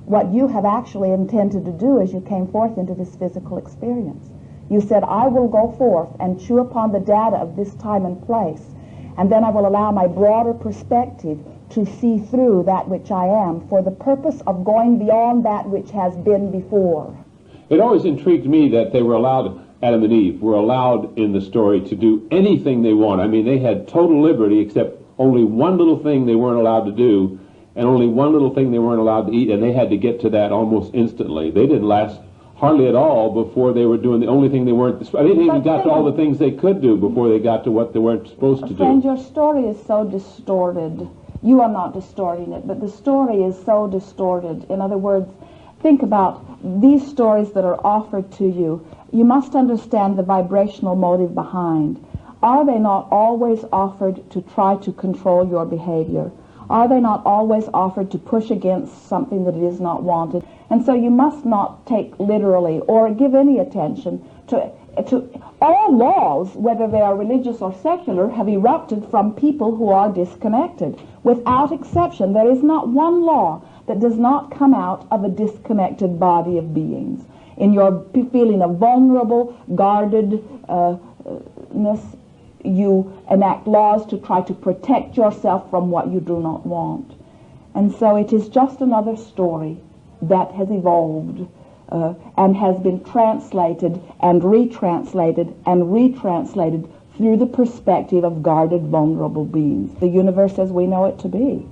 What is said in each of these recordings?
what you have actually intended to do as you came forth into this physical experience. You said, I will go forth and chew upon the data of this time and place, and then I will allow my broader perspective to see through that which I am for the purpose of going beyond that which has been before. It always intrigued me that they were allowed, Adam and Eve were allowed in the story to do anything they want. I mean, they had total liberty, except only one little thing they weren't allowed to do, and only one little thing they weren't allowed to eat, and they had to get to that almost instantly. They didn't last hardly at all before they were doing the only thing they weren't. They didn't even got to all the things they could do before they got to what they weren't supposed to do. Friend, your story is so distorted. You are not distorting it, but the story is so distorted. In other words, think about these stories that are offered to you. You must understand the vibrational motive behind. Are they not always offered to try to control your behavior? Are they not always offered to push against something that is not wanted? And so you must not take literally or give any attention to all laws, whether they are religious or secular, have erupted from people who are disconnected. Without exception, there is not one law that does not come out of a disconnected body of beings. In your feeling of vulnerable, guardedness, you enact laws to try to protect yourself from what you do not want. And so it is just another story that has evolved and has been translated and retranslated and retranslated through the perspective of guarded, vulnerable beings. The universe as we know it to be.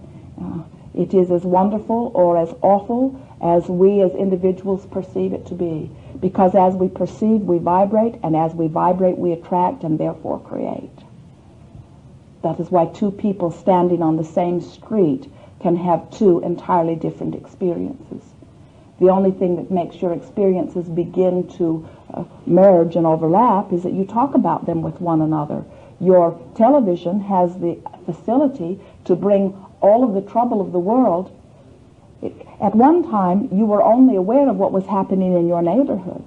It is as wonderful or as awful as we as individuals perceive it to be. Because as we perceive, we vibrate, and as we vibrate, we attract and therefore create. That is why two people standing on the same street can have two entirely different experiences. The only thing that makes your experiences begin to merge and overlap is that you talk about them with one another. Your television has the facility to bring all of the trouble of the world. At one time, you were only aware of what was happening in your neighborhood.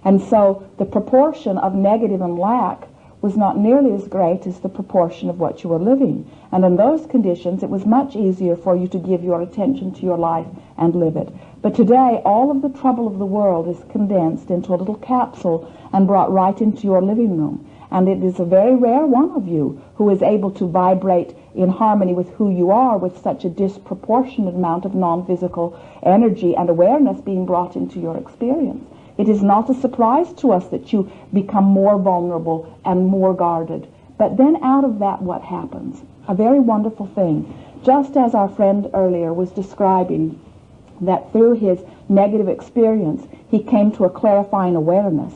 And so the proportion of negative and lack was not nearly as great as the proportion of what you were living. And in those conditions, it was much easier for you to give your attention to your life and live it. But today, all of the trouble of the world is condensed into a little capsule and brought right into your living room. And it is a very rare one of you who is able to vibrate in harmony with who you are with such a disproportionate amount of non-physical energy and awareness being brought into your experience. It is not a surprise to us that you become more vulnerable and more guarded. But then out of that, what happens? A very wonderful thing. Just as our friend earlier was describing that through his negative experience, he came to a clarifying awareness.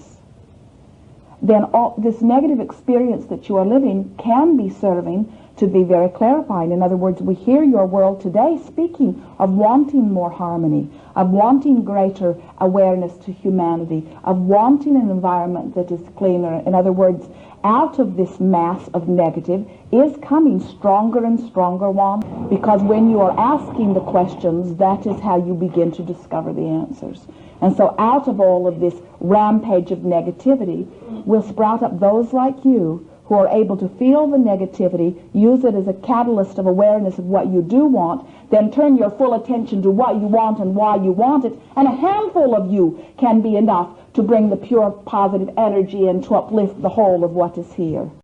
Then all this negative experience that you are living can be serving to be very clarifying. In other words, we hear your world today speaking of wanting more harmony, of wanting greater awareness to humanity, of wanting an environment that is cleaner. In other words, out of this mass of negative is coming stronger and stronger one, because when you are asking the questions, that is how you begin to discover the answers. And so out of all of this rampage of negativity will sprout up those like you who are able to feel the negativity, use it as a catalyst of awareness of what you do want, then turn your full attention to what you want and why you want it, and a handful of you can be enough to bring the pure positive energy and to uplift the whole of what is here.